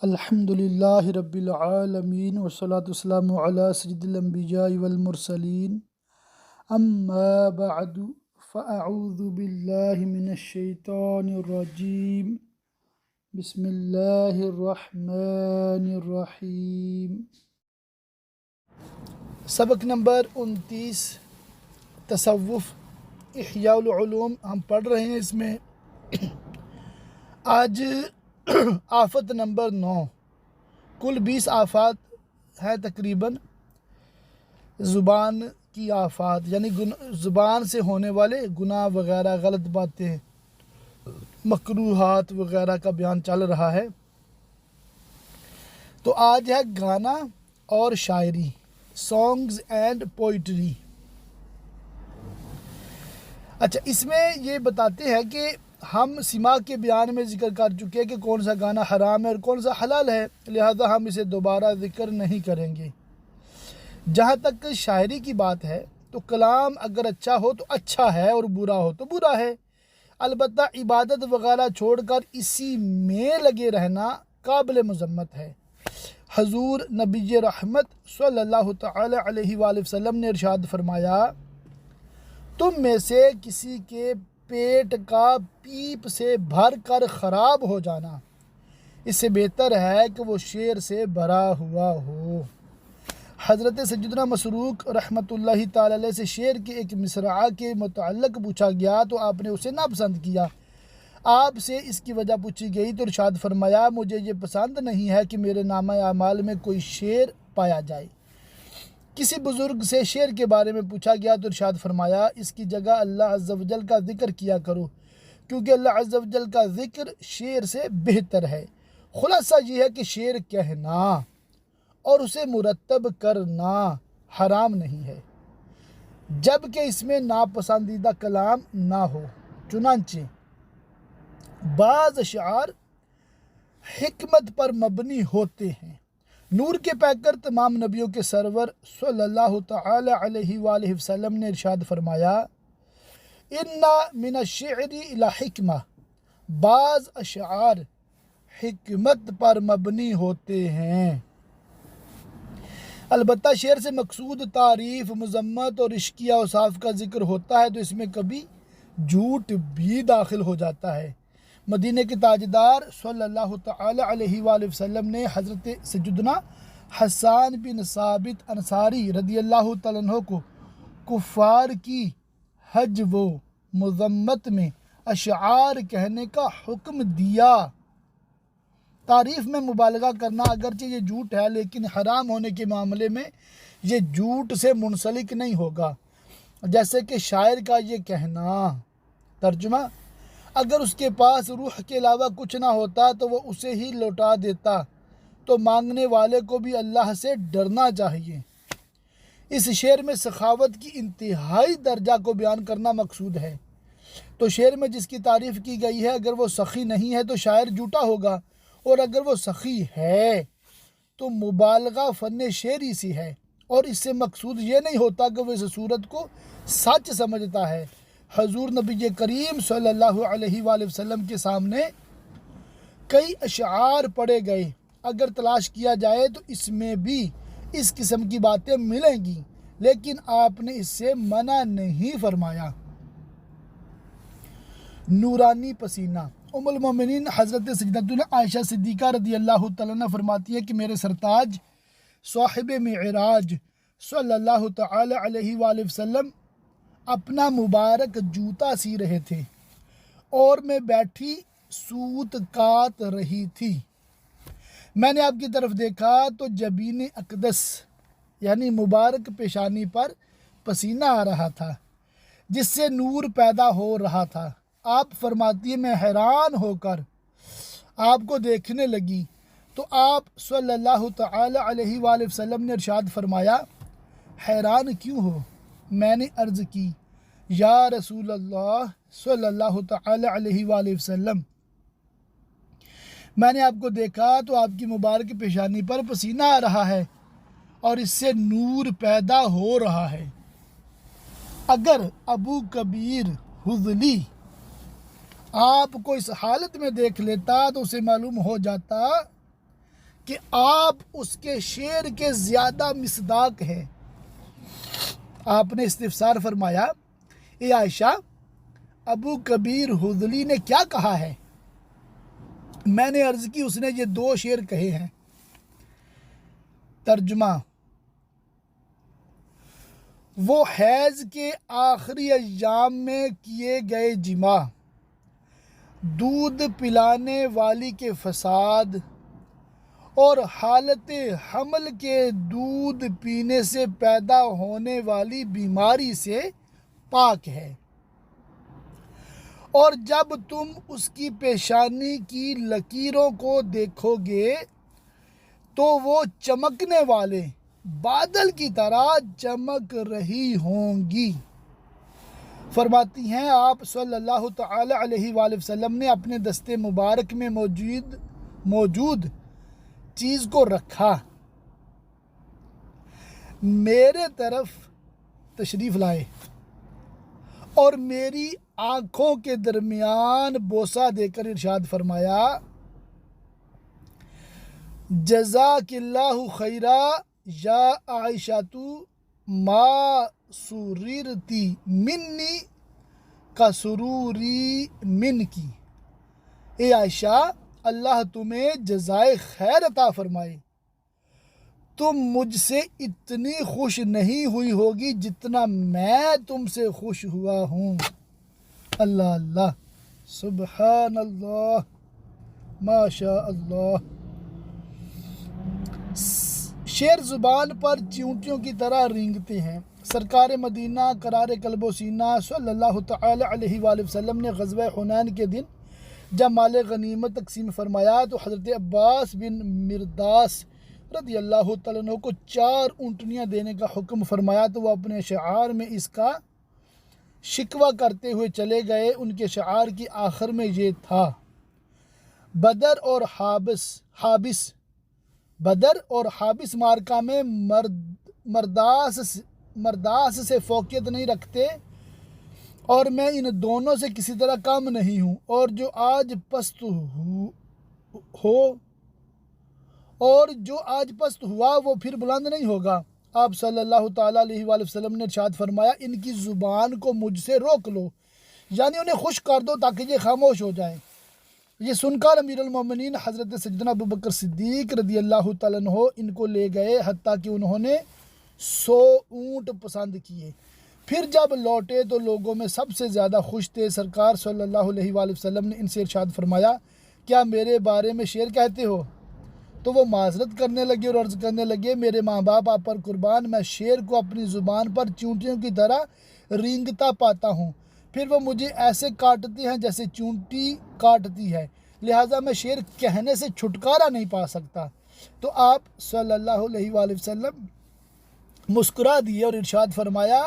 الحمد للہ رب العالمین والصلاة والسلام علی سید الانبیاء والمرسلین اما بعد فاعوذ باللہ من الشیطان الرجیم بسم اللہ الرحمن الرحیم۔ سبق نمبر 29 تصوف احیاء العلوم ہم پڑھ رہے ہیں۔ اس میں آج آفت نمبر 9، کل 20 آفات ہیں تقریباً زبان کی آفات، یعنی زبان سے ہونے والے گناہ وغیرہ، غلط باتیں، مکروہات وغیرہ کا بیان چل رہا ہے۔ تو آج ہے گانا اور شاعری، سانگز اینڈ پوئٹری۔ اچھا، اس میں یہ بتاتے ہیں کہ ہم سما کے بیان میں ذکر کر چکے ہیں کہ کون سا گانا حرام ہے اور کون سا حلال ہے، لہذا ہم اسے دوبارہ ذکر نہیں کریں گے۔ جہاں تک شاعری کی بات ہے تو کلام اگر اچھا ہو تو اچھا ہے اور برا ہو تو برا ہے، البتہ عبادت وغیرہ چھوڑ کر اسی میں لگے رہنا قابل مذمت ہے۔ حضور نبی رحمت صلی اللہ تعالی علیہ وآلہ وسلم نے ارشاد فرمایا، تم میں سے کسی کے پیٹ کا پیپ سے بھر کر خراب ہو جانا اس سے بہتر ہے کہ وہ شیر سے بھرا ہوا ہو۔ حضرت سیدنا مسروق رحمۃ اللہ تعالی علیہ سے شعر کے ایک مصرعہ کے متعلق پوچھا گیا تو آپ نے اسے ناپسند کیا۔ آپ سے اس کی وجہ پوچھی گئی تو ارشاد فرمایا، مجھے یہ پسند نہیں ہے کہ میرے نامہ اعمال میں کوئی شعر پایا جائے۔ کسی بزرگ سے شعر کے بارے میں پوچھا گیا تو ارشاد فرمایا، اس کی جگہ اللہ عز و جل کا ذکر کیا کرو، کیونکہ اللہ عز و جل کا ذکر شعر سے بہتر ہے۔ خلاصہ یہ ہے کہ شعر کہنا اور اسے مرتب کرنا حرام نہیں ہے، جبکہ اس میں ناپسندیدہ کلام نہ ہو۔ چنانچہ بعض اشعار حکمت پر مبنی ہوتے ہیں۔ نور کے پیکر تمام نبیوں کے سرور صلی اللہ تعالی علیہ وآلہ وسلم نے ارشاد فرمایا، اِنَّ مِنَ الشِّعْرِ لَحِکْمَةً، بعض اشعار حکمت پر مبنی ہوتے ہیں۔ البتہ شعر سے مقصود تعریف، مذمت اور عشقیہ اوصاف کا ذکر ہوتا ہے تو اس میں کبھی جھوٹ بھی داخل ہو جاتا ہے۔ مدینہ کے تاجدار صلی اللہ تعالی علیہ وآلہ وسلم نے حضرت سیدنا حسان بن ثابت انصاری رضی اللہ تعالیٰ عنہ کو کفار کی حجو و مذمت میں اشعار کہنے کا حکم دیا۔ تعریف میں مبالغہ کرنا اگرچہ یہ جھوٹ ہے، لیکن حرام ہونے کے معاملے میں یہ جھوٹ سے منسلک نہیں ہوگا، جیسے کہ شاعر کا یہ کہنا۔ ترجمہ، اگر اس کے پاس روح کے علاوہ کچھ نہ ہوتا تو وہ اسے ہی لوٹا دیتا، تو مانگنے والے کو بھی اللہ سے ڈرنا چاہیے۔ اس شعر میں سخاوت کی انتہائی درجہ کو بیان کرنا مقصود ہے۔ تو شعر میں جس کی تعریف کی گئی ہے اگر وہ سخی نہیں ہے تو شاعر جھوٹا ہوگا، اور اگر وہ سخی ہے تو مبالغہ فن شعری سی ہے، اور اس سے مقصود یہ نہیں ہوتا کہ وہ اس صورت کو سچ سمجھتا ہے۔ حضور نبی کریم صلی اللہ علیہ وآلہ وسلم کے سامنے کئی اشعار پڑھے گئے، اگر تلاش کیا جائے تو اس میں بھی اس قسم کی باتیں ملیں گی، لیکن آپ نے اس سے منع نہیں فرمایا۔ نورانی پسینہ۔ ام المومنین حضرت سیدتنا عائشہ صدیقہ رضی اللہ تعالیٰ عنہ فرماتی ہے کہ میرے سرتاج صاحب معراج صلی اللہ تعالی علیہ وآلہ وسلم اپنا مبارک جوتا سی رہے تھے اور میں بیٹھی سوت کاٹ رہی تھی۔ میں نے آپ کی طرف دیکھا تو جبین اقدس یعنی مبارک پیشانی پر پسینہ آ رہا تھا جس سے نور پیدا ہو رہا تھا۔ آپ فرماتی ہیں، میں حیران ہو کر آپ کو دیکھنے لگی تو آپ صلی اللہ تعالی علیہ وآلہ وسلم نے ارشاد فرمایا، حیران کیوں ہو؟ میں نے عرض کی، یا رسول اللہ صلی اللہ تعالی علیہ وآلہ وسلم، میں نے آپ کو دیکھا تو آپ کی مبارک پیشانی پر پسینہ آ رہا ہے اور اس سے نور پیدا ہو رہا ہے۔ اگر ابو کبیر حضلی آپ کو اس حالت میں دیکھ لیتا تو اسے معلوم ہو جاتا کہ آپ اس کے شعر کے زیادہ مصداق ہیں۔ آپ نے استفسار فرمایا، اے عائشہ، ابو کبیر حضلی نے کیا کہا ہے؟ میں نے عرض کی اس نے یہ 2 شعر کہے ہیں۔ ترجمہ: وہ حیض کے آخری ایام میں کیے گئے جماع، دودھ پلانے والی کے فساد اور حالت حمل کے دودھ پینے سے پیدا ہونے والی بیماری سے پاک ہے، اور جب تم اس کی پیشانی کی لکیروں کو دیکھو گے تو وہ چمکنے والے بادل کی طرح چمک رہی ہوں گی۔ فرماتی ہیں آپ صلی اللہ تعالی علیہ وآلہ وسلم نے اپنے دست مبارک میں موجود چیز کو رکھا، میرے طرف تشریف لائے اور میری آنکھوں کے درمیان بوسہ دے کر ارشاد فرمایا، جزاک اللہ خیرا یا عائشہ ما سررتی منی کا سروری من کی۔ اے عائشہ، اللہ تمہیں جزائے خیر عطا فرمائے، تم مجھ سے اتنی خوش نہیں ہوئی ہوگی جتنا میں تم سے خوش ہوا ہوں۔ اللہ اللہ، سبحان اللہ، ماشاء اللہ۔ شعر زبان پر چیونٹیوں کی طرح رینگتے ہیں۔ سرکار مدینہ قرار قلب و سینہ صلی اللہ تعالی علیہ وآلہ وسلم نے غزوہ حنین کے دن جب مال غنیمت تقسیم فرمایا تو حضرت عباس بن مرداس رضی اللہ تعالیٰ عنہ کو 4 اونٹنیاں دینے کا حکم فرمایا تو وہ اپنے شعار میں اس کا شکوہ کرتے ہوئے چلے گئے۔ ان کے شعار کی آخر میں یہ تھا، بدر اور حابس مارکہ میں مرداس سے فوقیت نہیں رکھتے، اور میں ان دونوں سے کسی طرح کم نہیں ہوں، اور جو آج پست ہوا وہ پھر بلند نہیں ہوگا۔ آپ صلی اللہ تعالیٰ علیہ وآلہ وسلم نے ارشاد فرمایا، ان کی زبان کو مجھ سے روک لو، یعنی انہیں خوش کر دو تاکہ یہ خاموش ہو جائیں۔ یہ سن کر امیر المومنین حضرت سیدنا ابوبکر صدیق رضی اللہ تعالیٰ عنہ ان کو لے گئے، حتیٰ کہ انہوں نے 100 اونٹ پسند کیے۔ پھر جب لوٹے تو لوگوں میں سب سے زیادہ خوش تھے۔ سرکار صلی اللہ علیہ وآلہ وسلم نے ان سے ارشاد فرمایا، کیا میرے بارے میں شعر کہتے ہو؟ تو وہ معذرت کرنے لگے اور عرض کرنے لگے، میرے ماں باپ آپ پر قربان، میں شعر کو اپنی زبان پر چونٹیوں کی طرح رینگتا پاتا ہوں، پھر وہ مجھے ایسے کاٹتی ہیں جیسے چونٹی کاٹتی ہے، لہٰذا میں شعر کہنے سے چھٹکارا نہیں پا سکتا۔ تو آپ صلی اللہ علیہ وآلہ وسلم مسکرا دیے اور ارشاد فرمایا،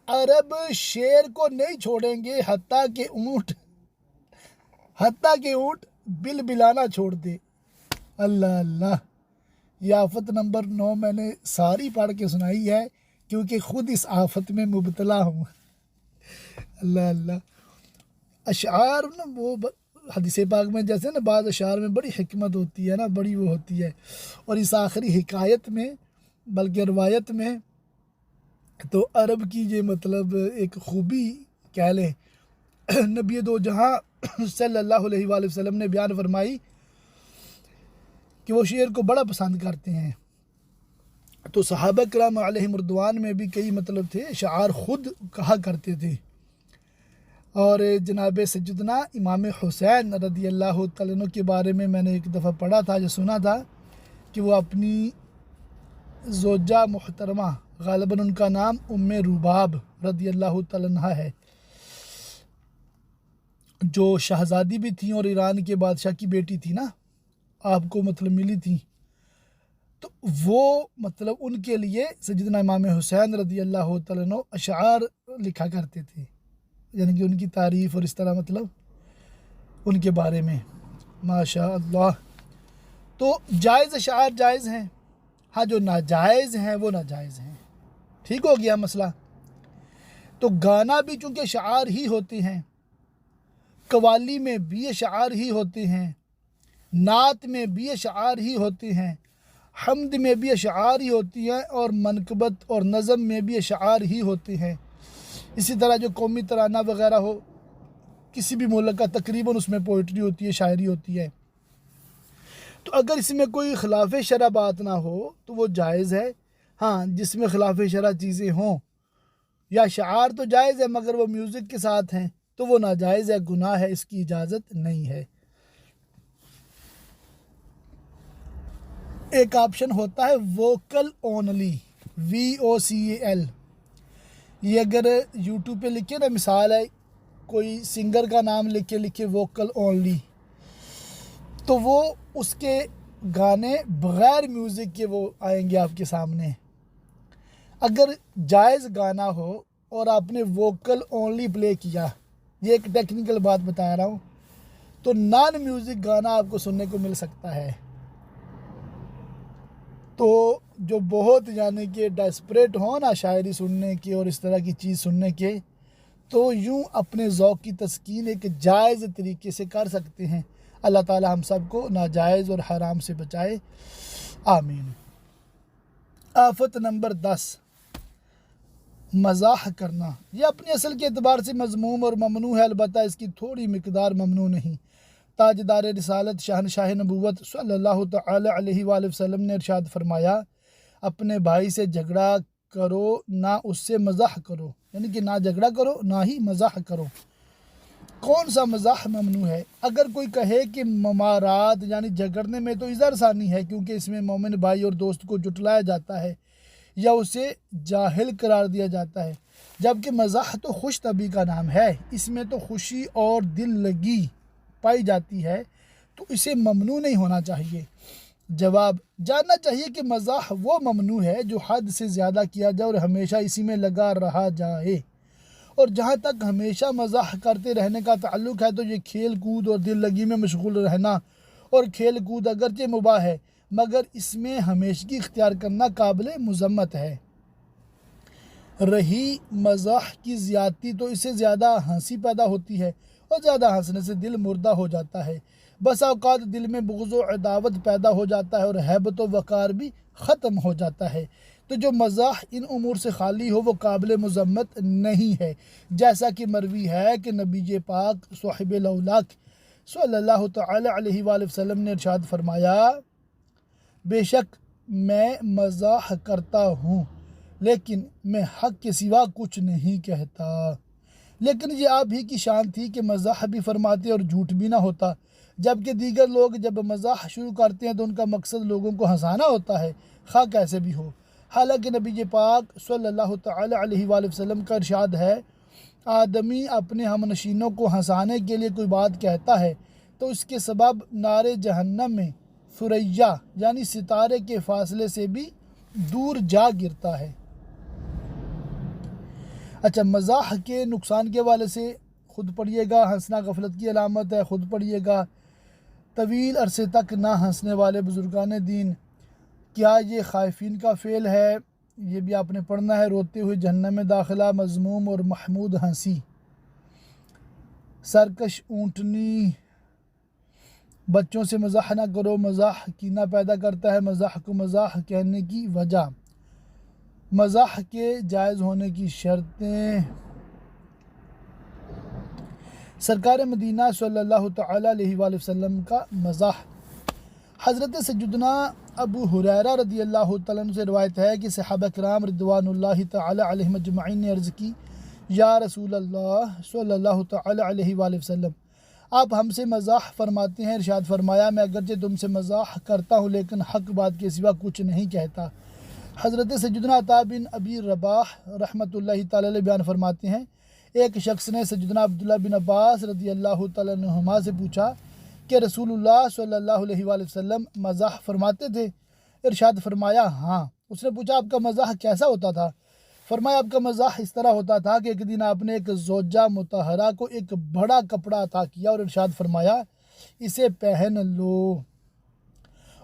عرب شعر کو نہیں چھوڑیں گے حتیٰ کہ اونٹ بل بلانا چھوڑ دے۔ اللہ اللہ، یہ آفت نمبر 9 میں نے ساری پڑھ کے سنائی ہے کیونکہ خود اس آفت میں مبتلا ہوں۔ اللہ اللہ، اشعار نا وہ حدیث پاک میں جیسے نا بعض اشعار میں بڑی حکمت ہوتی ہے نا، بڑی وہ ہوتی ہے، اور اس آخری حکایت میں بلکہ روایت میں تو عرب کی یہ مطلب ایک خوبی کہہ لیں نبی دو جہاں صلی اللہ علیہ وآلہ وسلم نے بیان فرمائی کہ وہ شعر کو بڑا پسند کرتے ہیں۔ تو صحابہ کرام علیہم رضوان میں بھی کئی مطلب تھے، شعار خود کہا کرتے تھے، اور جناب سیدنا امام حسین رضی اللہ تعالیٰ عنہ کے بارے میں نے ایک دفعہ پڑھا تھا، جو سنا تھا کہ وہ اپنی زوجہ محترمہ، غالباً ان کا نام ام روباب رضی اللہ تعالیٰ عنہ ہے، جو شہزادی بھی تھیں اور ایران کے بادشاہ کی بیٹی تھی نا، آپ کو مطلب ملی تھی، تو وہ مطلب ان کے لیے سیدنا امام حسین رضی اللہ تعالیٰ عنہ اشعار لکھا کرتے تھے، یعنی کہ ان کی تعریف اور اس طرح مطلب ان کے بارے میں، ماشاء اللہ۔ تو جائز اشعار جائز ہیں، ہاں جو ناجائز ہیں وہ ناجائز ہیں، ٹھیک ہو گیا مسئلہ۔ تو گانا بھی چونکہ شعار ہی ہوتے ہیں، قوالی میں بھی اشعار ہی ہوتے ہیں، نعت میں بھی اشعار ہی ہوتے ہیں، حمد میں بھی اشعار ہی ہوتی ہیں، اور منقبت اور نظم میں بھی اشعار ہی ہوتے ہیں۔ اسی طرح جو قومی ترانہ وغیرہ ہو کسی بھی ملک کا، تقریباً اس میں پوئٹری ہوتی ہے، شاعری ہوتی ہے۔ تو اگر اس میں کوئی خلاف شرع بات نہ ہو تو وہ جائز ہے۔ ہاں، جس میں خلاف شرع چیزیں ہوں یا شعار تو جائز ہے مگر وہ میوزک کے ساتھ ہیں تو وہ ناجائز ہے، گناہ ہے، اس کی اجازت نہیں ہے۔ ایک آپشن ہوتا ہے ووکل اونلی، VOCAL۔ یہ اگر یوٹیوب پہ لکھے نا، مثال ہے کوئی سنگر کا نام لکھے ووکل اونلی، تو وہ اس کے گانے بغیر میوزک کے وہ آئیں گے آپ کے سامنے۔ اگر جائز گانا ہو اور آپ نے ووکل اونلی پلے کیا، یہ ایک ٹیکنیکل بات بتا رہا ہوں، تو نان میوزک گانا آپ کو سننے کو مل سکتا ہے۔ تو جو بہت یعنی کہ ڈیسپریٹ ہوں نا شاعری سننے کے اور اس طرح کی چیز سننے کے، تو یوں اپنے ذوق کی تسکین ایک جائز طریقے سے کر سکتے ہیں۔ اللہ تعالی ہم سب کو ناجائز اور حرام سے بچائے، آمین۔ آفت نمبر 10، مزاح کرنا۔ یہ اپنی اصل کے اعتبار سے مذموم اور ممنوع ہے، البتہ اس کی تھوڑی مقدار ممنوع نہیں۔ تاجدار رسالت شہنشاہ نبوت صلی اللہ تعالی علیہ وآلہ وسلم نے ارشاد فرمایا، اپنے بھائی سے جھگڑا کرو نہ اس سے مزاح کرو، یعنی کہ نہ جھگڑا کرو نہ ہی مزاح کرو۔ کون سا مزاح ممنوع ہے؟ اگر کوئی کہے کہ ممارات یعنی جھگڑنے میں تو اظہار ثانی ہے، کیونکہ اس میں مومن بھائی اور دوست کو جٹلایا جاتا ہے یا اسے جاہل قرار دیا جاتا ہے، جبکہ مزاح تو خوش طبعی کا نام ہے، اس میں تو خوشی اور دل لگی پائی جاتی ہے، تو اسے ممنوع نہیں ہونا چاہیے۔ جواب، جاننا چاہیے کہ مزاح وہ ممنوع ہے جو حد سے زیادہ کیا جائے اور ہمیشہ اسی میں لگا رہا جائے، اور جہاں تک ہمیشہ مزاح کرتے رہنے کا تعلق ہے تو یہ کھیل کود اور دل لگی میں مشغول رہنا، اور کھیل کود اگرچہ مباح ہے مگر اس میں ہمیشگی اختیار کرنا قابل مذمت ہے۔ رہی مزاح کی زیادتی تو اس سے زیادہ ہنسی پیدا ہوتی ہے، اور زیادہ ہنسنے سے دل مردہ ہو جاتا ہے، بس اوقات دل میں بغض و عداوت پیدا ہو جاتا ہے اور ہیبت و وقار بھی ختم ہو جاتا ہے۔ تو جو مزاح ان امور سے خالی ہو وہ قابل مذمت نہیں ہے، جیسا کہ مروی ہے کہ نبی پاک صاحب الاولاق صلی اللہ تعالی علیہ وآلہ وسلم نے ارشاد فرمایا، بے شک میں مزاح کرتا ہوں لیکن میں حق کے سوا کچھ نہیں کہتا۔ لیکن یہ آپ ہی کی شان تھی کہ مزاح بھی فرماتے اور جھوٹ بھی نہ ہوتا، جبکہ دیگر لوگ جب مزاح شروع کرتے ہیں تو ان کا مقصد لوگوں کو ہنسانا ہوتا ہے، خواہ کیسے بھی ہو۔ حالانکہ نبی پاک صلی اللہ تعالی علیہ وآلہ وسلم کا ارشاد ہے، آدمی اپنے ہم نشینوں کو ہنسانے کے لیے کوئی بات کہتا ہے تو اس کے سبب نار جہنم میں ثریا یعنی ستارے کے فاصلے سے بھی دور جا گرتا ہے۔ اچھا، مزاح کے نقصان کے حوالے سے خود پڑھیے گا، ہنسنا غفلت کی علامت ہے، خود پڑھیے گا۔ طویل عرصے تک نہ ہنسنے والے بزرگان دین، کیا یہ خائفین کا فعل ہے؟ یہ بھی آپ نے پڑھنا ہے۔ روتے ہوئے جہنم میں داخلہ، مذموم اور محمود ہنسی، سرکش اونٹنی، بچوں سے مزاح نہ کرو، مزاح کینہ پیدا کرتا ہے، مزاح کو مزاح کہنے کی وجہ، مزاح کے جائز ہونے کی شرطیں، سرکار مدینہ صلی اللہ تعالی علیہ وآلہ وسلم کا مزاح۔ حضرت سیدنا ابو ہریرہ رضی اللہ تعالیٰ عنہ سے روایت ہے کہ صحابہ کرام رضوان اللہ تعالی علیہم اجمعین نے عرض کی، یا رسول اللہ صلی اللہ تعالی علیہ وآلہ وسلم، آپ ہم سے مزاح فرماتے ہیں۔ ارشاد فرمایا، میں اگرچہ تم سے مزاح کرتا ہوں لیکن حق بات کے سوا کچھ نہیں کہتا۔ حضرت سیدنا عطا بن ابی رباح رحمۃ اللہ تعالی علیہ بیان فرماتے ہیں، ایک شخص نے سیدنا عبداللہ بن عباس رضی اللہ تعالیٰ عنہما سے پوچھا کہ رسول اللہ صلی اللہ علیہ وآلہ وسلم مزاح فرماتے تھے؟ ارشاد فرمایا، ہاں۔ اس نے پوچھا، آپ کا مزاح کیسا ہوتا تھا؟ فرمایا، آپ کا مزاح اس طرح ہوتا تھا کہ ایک دن آپ نے ایک زوجہ مطہرہ کو ایک بڑا کپڑا عطا کیا اور ارشاد فرمایا، اسے پہن لو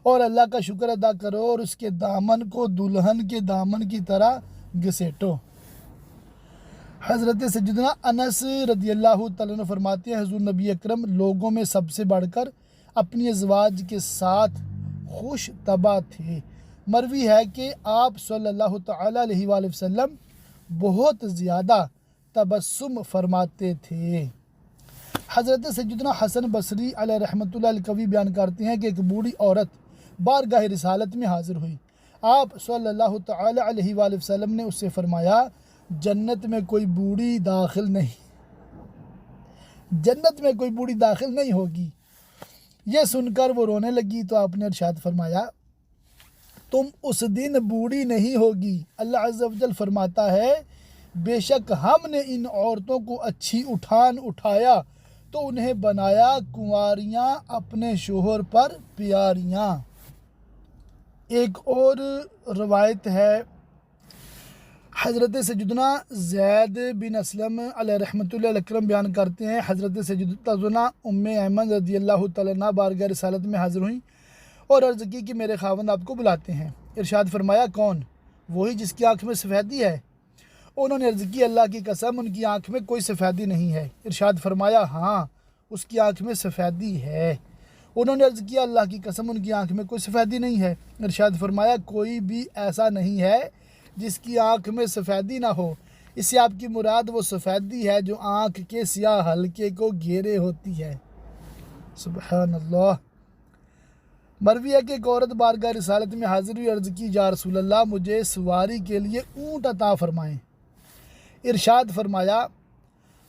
اور اللہ کا شکر ادا کرو اور اس کے دامن کو دلہن کے دامن کی طرح گھسیٹو۔ حضرت سیدنا انس رضی اللہ تعالیٰ عنہ فرماتے ہیں، حضور نبی اکرم لوگوں میں سب سے بڑھ کر اپنی ازواج کے ساتھ خوش طبع تھے۔ مروی ہے کہ آپ صلی اللہ تعالیٰ علیہ وآلہ وسلم بہت زیادہ تبسم فرماتے تھے۔ حضرت سیدنا حسن بصری علیہ رحمۃ اللہ القوی بیان کرتے ہیں کہ ایک بوڑھی عورت بارگاہ رسالت میں حاضر ہوئی۔ آپ صلی اللہ تعالیٰ علیہ وآلہ وسلم نے اس سے فرمایا، جنت میں کوئی بوڑھی داخل نہیں ہوگی۔ یہ سن کر وہ رونے لگی تو آپ نے ارشاد فرمایا، تم اس دن بوڑھی نہیں ہوگی۔ اللہ عز و جل فرماتا ہے، بے شک ہم نے ان عورتوں کو اچھی اٹھان اٹھایا تو انہیں بنایا کنواریاں اپنے شوہر پر پیاریاں۔ ایک اور روایت ہے، حضرت سیدنا زید بن اسلم علیہ رحمۃ اللہ اکرم بیان کرتے ہیں، حضرت سیدنا ام ایمن رضی اللہ تعالیٰ عنہ بارگاہ رسالت میں حاضر ہوئیں اور عرض کی کہ میرے خاوند آپ کو بلاتے ہیں۔ ارشاد فرمایا، کون؟ وہی جس کی آنکھ میں سفیدی ہے۔ انہوں نے عرض کی، اللہ کی قسم ان کی آنکھ میں کوئی سفیدی نہیں ہے۔ ارشاد فرمایا، ہاں اس کی آنکھ میں سفیدی ہے۔ انہوں نے عرض کیا، اللہ کی قسم ان کی آنکھ میں کوئی سفیدی نہیں ہے۔ ارشاد فرمایا، کوئی بھی ایسا نہیں ہے جس کی آنکھ میں سفیدی نہ ہو۔ اس سے آپ کی مراد وہ سفیدی ہے جو آنکھ کے سیاہ حلقے کو گھیرے ہوتی ہے۔ سبحان اللہ۔ مروی ہے کہ ایک عورت بارگاہ رسالت میں حاضر ہوئی، عرض کی، یا رسول اللہ مجھے سواری کے لیے اونٹ عطا فرمائیں۔ ارشاد فرمایا،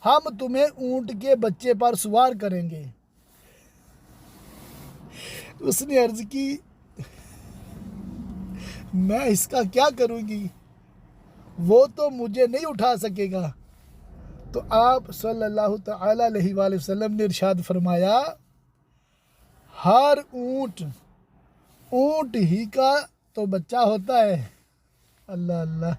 ہم تمہیں اونٹ کے بچے پر سوار کریں گے۔ اس نے عرض کی، میں اس کا کیا کروں گی؟ وہ تو مجھے نہیں اٹھا سکے گا۔ تو آپ صلی اللہ تعالیٰ علیہ وآلہ وسلم نے ارشاد فرمایا، ہر اونٹ ہی کا تو بچہ ہوتا ہے۔ اللہ اللہ۔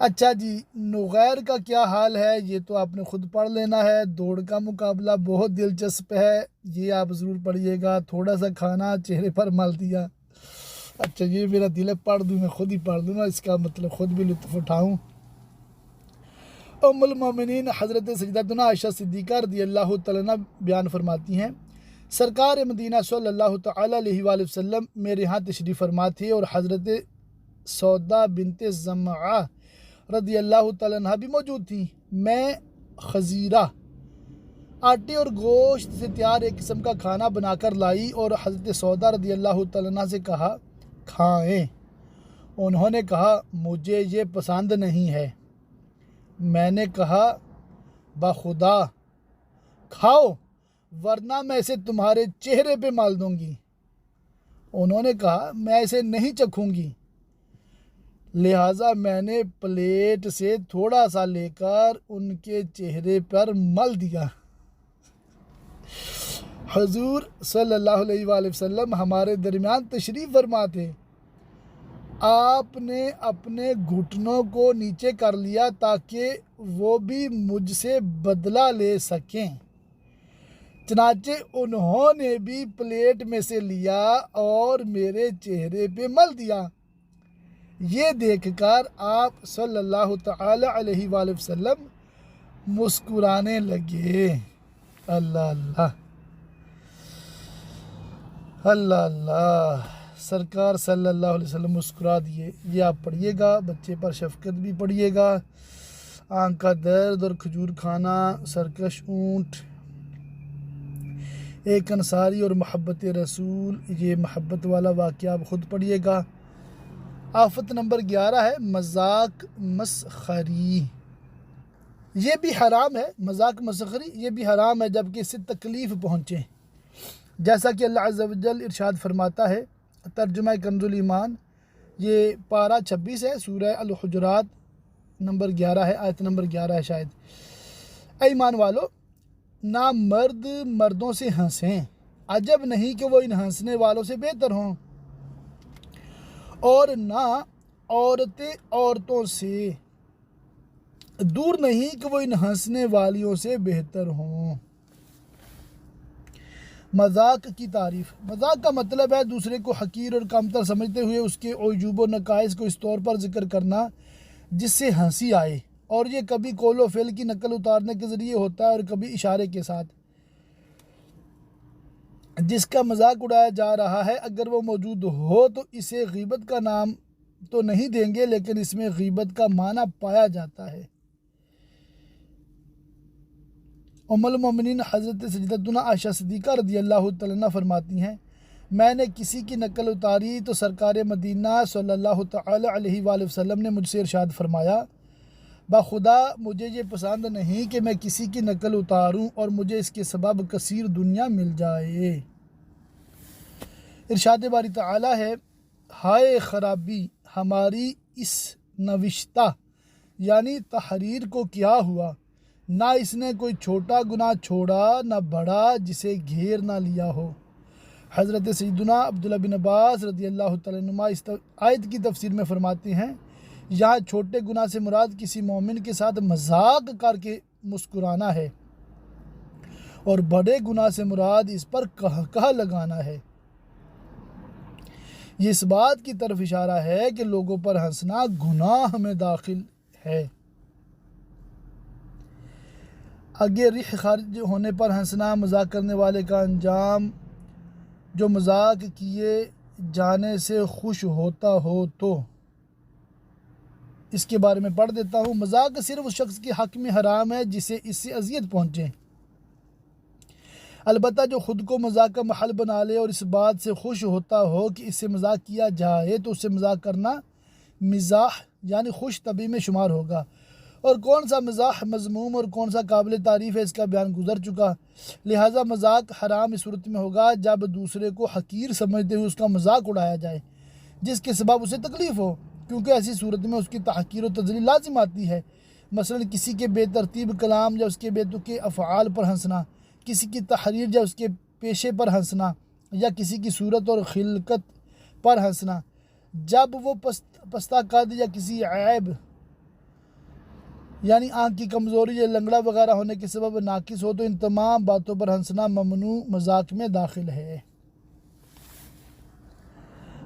اچھا جی، نغیر کا کیا حال ہے یہ تو آپ نے خود پڑھ لینا ہے۔ دوڑ کا مقابلہ بہت دلچسپ ہے، یہ آپ ضرور پڑھیے گا۔ تھوڑا سا کھانا چہرے پر مل دیا۔ اچھا، یہ میرا دل ہے، پڑھ دوں، میں خود ہی پڑھ دوں نا، اس کا مطلب خود بھی لطف اٹھاؤں۔ ام المومنین حضرت سیدتنا عائشہ صدیقہ رضی اللہ تعالیٰ عنہ بیان فرماتی ہیں، سرکار مدینہ صلی اللہ تعالیٰ علیہ وآلہ وسلم میرے ہاں تشریف فرما تھے اور حضرت سودا بنت زمعہ رضی اللہ تعالیٰ عنہ بھی موجود تھیں۔ میں خزیرہ آٹے اور گوشت سے تیار ایک قسم کا کھانا بنا کر لائی اور حضرت سودا رضی اللہ تعالیٰ عنہ سے کہا، کھائیں۔ انہوں نے کہا، مجھے یہ پسند نہیں ہے۔ میں نے کہا، بخدا کھاؤ ورنہ میں اسے تمہارے چہرے پہ مال دوں گی۔ انہوں نے کہا، میں اسے نہیں چکھوں گی۔ لہٰذا میں نے پلیٹ سے تھوڑا سا لے کر ان کے چہرے پر مل دیا۔ حضور صلی اللہ علیہ وآلہ وسلم ہمارے درمیان تشریف فرما تھے۔ آپ نے اپنے گھٹنوں کو نیچے کر لیا تاکہ وہ بھی مجھ سے بدلہ لے سکیں۔ چنانچہ انہوں نے بھی پلیٹ میں سے لیا اور میرے چہرے پہ مل دیا۔ یہ دیکھ کر آپ صلی اللہ تعالی علیہ وآلہ وسلم مسکرانے لگے۔ اللہ اللہ، اللہ اللہ، سرکار صلی اللہ علیہ وسلم مسکرا دیے۔ یہ آپ پڑھیے گا، بچے پر شفقت بھی پڑھیے گا۔ آنکھ کا درد اور کھجور کھانا، سرکش اونٹ، ایک انصاری اور محبت رسول، یہ محبت والا واقعہ آپ خود پڑھیے گا۔ آفت نمبر 11 ہے مذاق مسخری۔ یہ بھی حرام ہے، مذاق مسخری یہ بھی حرام ہے جبکہ اس سے تکلیف پہنچے، جیسا کہ اللہ عز و جل ارشاد فرماتا ہے۔ ترجمہ کنز الایمان، یہ پارہ 26 ہے، سورہ الحجرات نمبر 11 ہے، آیت نمبر 11 ہے شاید۔ اے ایمان والو، نہ مرد مردوں سے ہنسیں، عجب نہیں کہ وہ ان ہنسنے والوں سے بہتر ہوں، اور نہ عورتیں عورتوں سے، دور نہیں کہ وہ ان ہنسنے والیوں سے بہتر ہوں۔ مذاق کی تعریف۔ مذاق کا مطلب ہے دوسرے کو حقیر اور کمتر سمجھتے ہوئے اس کے عیوب و نقائص کو اس طور پر ذکر کرنا جس سے ہنسی آئے، اور یہ کبھی قول و فعل کی نقل اتارنے کے ذریعے ہوتا ہے اور کبھی اشارے کے ساتھ۔ جس کا مذاق اڑایا جا رہا ہے اگر وہ موجود ہو تو اسے غیبت کا نام تو نہیں دیں گے، لیکن اس میں غیبت کا معنی پایا جاتا ہے۔ ام المومنین حضرت سیدتنا عائشہ صدیقہ رضی اللہ تعالیٰ عنہ فرماتی ہیں، میں نے کسی کی نقل اتاری تو سرکار مدینہ صلی اللہ تعالی علیہ وآلہ وسلم نے مجھ سے ارشاد فرمایا، بخدا مجھے یہ پسند نہیں کہ میں کسی کی نقل اتاروں اور مجھے اس کے سبب کثیر دنیا مل جائے۔ ارشاد باری تعالی ہے، ہائے خرابی ہماری اس نوشتہ یعنی تحریر کو کیا ہوا، نہ اس نے کوئی چھوٹا گناہ چھوڑا نہ بڑا جسے گھیر نہ لیا ہو۔ حضرت سیدنا عبداللہ بن عباس رضی اللہ تعالیٰ عنہ اس آیت کی تفسیر میں فرماتے ہیں، یہاں چھوٹے گناہ سے مراد کسی مومن کے ساتھ مذاق کر کے مسکرانا ہے، اور بڑے گناہ سے مراد اس پر کہا لگانا ہے۔ یہ اس بات کی طرف اشارہ ہے کہ لوگوں پر ہنسنا گناہ میں داخل ہے۔ آگے ریح خارج ہونے پر ہنسنا، مذاق کرنے والے کا انجام جو مذاق کیے جانے سے خوش ہوتا ہو تو اس کے بارے میں پڑھ دیتا ہوں۔ مذاق صرف اس شخص کے حق میں حرام ہے جسے اس سے اذیت پہنچے، البتہ جو خود کو مذاق کا محل بنا لے اور اس بات سے خوش ہوتا ہو کہ اس سے مذاق کیا جائے تو اس سے مذاق کرنا مزاح یعنی خوش طبعی میں شمار ہوگا، اور کون سا مزاح مذموم اور کون سا قابل تعریف ہے اس کا بیان گزر چکا۔ لہٰذا مذاق حرام اس صورت میں ہوگا جب دوسرے کو حقیر سمجھتے ہوئے اس کا مذاق اڑایا جائے جس کے سبب اسے تکلیف ہو، کیونکہ ایسی صورت میں اس کی تحقیر و تذلیل لازم آتی ہے۔ مثلا کسی کے بے ترتیب کلام یا اس کے بے تکے افعال پر ہنسنا، کسی کی تحریر یا اس کے پیشے پر ہنسنا، یا کسی کی صورت اور خلقت پر ہنسنا جب وہ پستہ قد یا کسی عیب یعنی آنکھ کی کمزوری یا لنگڑا وغیرہ ہونے کے سبب ناقص ہو، تو ان تمام باتوں پر ہنسنا ممنوع مذاق میں داخل ہے۔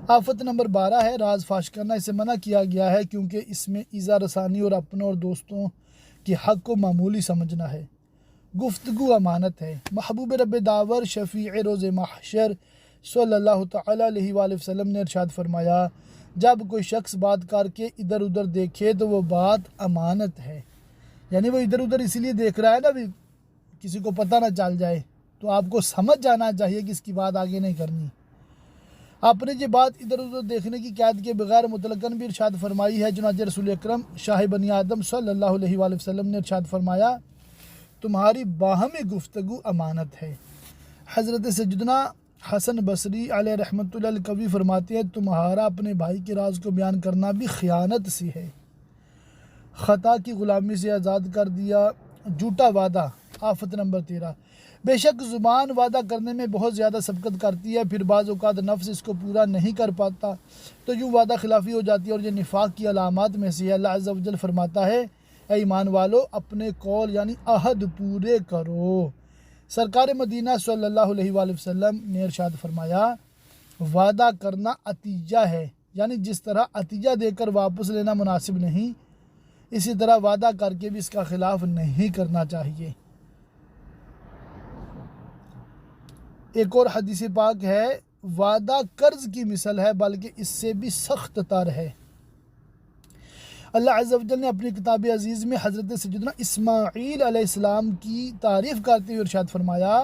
آفت نمبر 12 ہے راز فاش کرنا۔ اسے منع کیا گیا ہے کیونکہ اس میں ایذا رسانی اور اپنوں اور دوستوں کے حق کو معمولی سمجھنا ہے۔ گفتگو امانت ہے۔ محبوب رب داور شفیع روز محشر صلی اللہ تعالی علیہ وآلہ وسلم نے ارشاد فرمایا، جب کوئی شخص بات کر کے ادھر ادھر دیکھے تو وہ بات امانت ہے، یعنی وہ ادھر ادھر اسی لیے دیکھ رہا ہے نا بھی کسی کو پتہ نہ چل جائے، تو آپ کو سمجھ جانا چاہیے کہ اس کی بات آگے نہیں کرنی۔ آپ نے یہ بات ادھر ادھر دیکھنے کی قید کے بغیر مطلقاً بھی ارشاد فرمائی ہے۔ چنانچہ رسول اکرم شاہ بنی آدم صلی اللہ علیہ وآلہ وسلم نے ارشاد فرمایا، تمہاری باہمی گفتگو امانت ہے۔ حضرت سیدنا حسن بصری علیہ رحمۃ اللہ القوی فرماتے ہیں، تمہارا اپنے بھائی کے راز کو بیان کرنا بھی خیانت سی ہے۔ خطا کی غلامی سے آزاد کر دیا۔ جھوٹا وعدہ۔ آفت نمبر 13، بے شک زبان وعدہ کرنے میں بہت زیادہ سبقت کرتی ہے، پھر بعض اوقات نفس اس کو پورا نہیں کر پاتا تو یوں وعدہ خلافی ہو جاتی ہے، اور یہ نفاق کی علامات میں سے ہے۔ اللہ عز و جل فرماتا ہے، اے ایمان والو اپنے قول یعنی عہد پورے کرو۔ سرکار مدینہ صلی اللہ علیہ وآلہ وسلم نے ارشاد فرمایا، وعدہ کرنا عطیہ ہے، یعنی جس طرح عطیہ دے کر واپس لینا مناسب نہیں، اسی طرح وعدہ کر کے بھی اس کا خلاف نہیں کرنا چاہیے۔ ایک اور حدیث پاک ہے، وعدہ قرض کی مثل ہے بلکہ اس سے بھی سخت تر ہے۔ اللہ عز و جل نے اپنی کتاب عزیز میں حضرت سیدنا اسماعیل علیہ السلام کی تعریف کرتے ہوئے ارشاد فرمایا،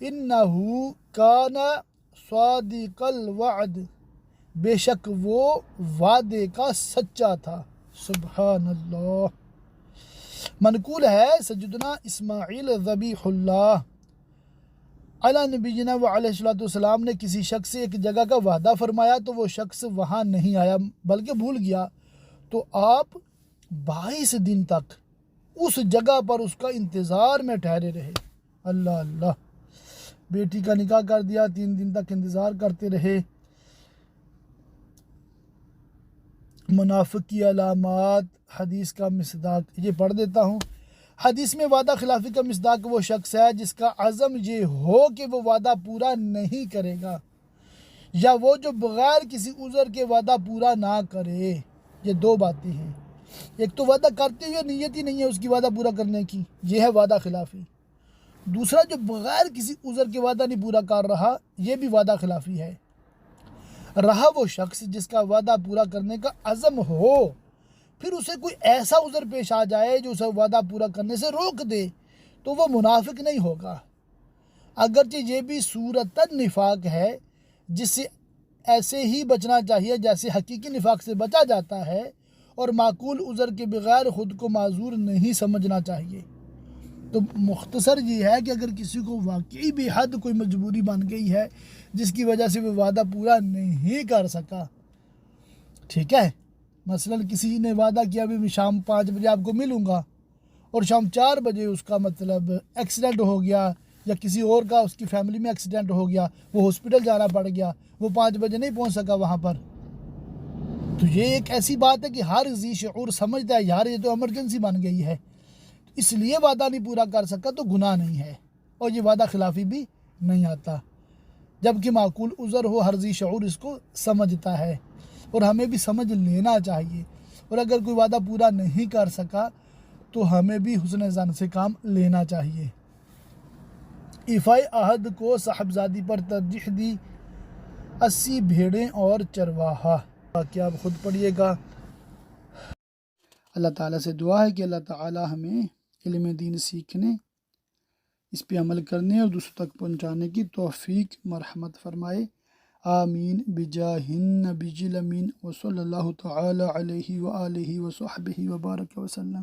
انہو کان صادق الوعد، بے شک وہ وعدے کا سچا تھا۔ سبحان اللہ۔ منقول ہے سیدنا اسماعیل ذبیح اللہ علی نبینا و علیہ الصلوۃ والسلام نے کسی شخص سے ایک جگہ کا وعدہ فرمایا تو وہ شخص وہاں نہیں آیا بلکہ بھول گیا، تو آپ 22 دن تک اس جگہ پر اس کا انتظار میں ٹھہرے رہے۔ اللہ اللہ، بیٹی کا نکاح کر دیا، 3 دن تک انتظار کرتے رہے۔ منافق کی علامات، حدیث کا مصداق، یہ پڑھ دیتا ہوں۔ حدیث میں وعدہ خلافی کا مصداق وہ شخص ہے جس کا عزم یہ ہو کہ وہ وعدہ پورا نہیں کرے گا، یا وہ جو بغیر کسی عذر کے وعدہ پورا نہ کرے۔ یہ 2 باتیں ہیں، ایک تو وعدہ کرتے ہوئے نیت ہی نہیں ہے اس کی وعدہ پورا کرنے کی، یہ ہے وعدہ خلافی، دوسرا جو بغیر کسی عذر کے وعدہ نہیں پورا کر رہا، یہ بھی وعدہ خلافی ہے۔ رہا وہ شخص جس کا وعدہ پورا کرنے کا عزم ہو، پھر اسے کوئی ایسا عذر پیش آ جائے جو اسے وعدہ پورا کرنے سے روک دے، تو وہ منافق نہیں ہوگا، اگرچہ یہ بھی صورتاً نفاق ہے، جس سے ایسے ہی بچنا چاہیے جیسے حقیقی نفاق سے بچا جاتا ہے، اور معقول عذر کے بغیر خود کو معذور نہیں سمجھنا چاہیے۔ تو مختصر یہ ہے کہ اگر کسی کو واقعی بے حد کوئی مجبوری بن گئی ہے جس کی وجہ سے وہ وعدہ پورا نہیں کر سکا، ٹھیک ہے، مثلا کسی نے وعدہ کیا بھی میں شام 5 بجے آپ کو ملوں گا، اور شام 4 بجے اس کا مطلب ایکسیڈنٹ ہو گیا، یا کسی اور کا اس کی فیملی میں ایکسیڈنٹ ہو گیا، وہ ہاسپٹل جانا پڑ گیا، وہ 5 بجے نہیں پہنچ سکا وہاں پر، تو یہ ایک ایسی بات ہے کہ ہر ذی شعور سمجھتا ہے یار یہ تو ایمرجنسی بن گئی ہے، اس لیے وعدہ نہیں پورا کر سکا تو گناہ نہیں ہے، اور یہ وعدہ خلافی بھی نہیں آتا، جبکہ معقول عذر ہو ہر ذی شعور اس کو سمجھتا ہے، اور ہمیں بھی سمجھ لینا چاہیے، اور اگر کوئی وعدہ پورا نہیں کر سکا تو ہمیں بھی حسن ظن سے کام لینا چاہیے۔ ایفائے عہد کو صاحبزادی پر ترجیح دی، 80 بھیڑیں اور چرواہا، کیا آپ خود پڑھیے گا۔ اللہ تعالیٰ سے دعا ہے کہ اللہ تعالیٰ ہمیں علم دین سیکھنے، اس پہ عمل کرنے اور دوسروں تک پہنچانے کی توفیق مرحمت فرمائے، آمین بجاہ النبی الامین وصلی اللہ تعالی علیہ وآلہ وصحبہ وبارک وسلم۔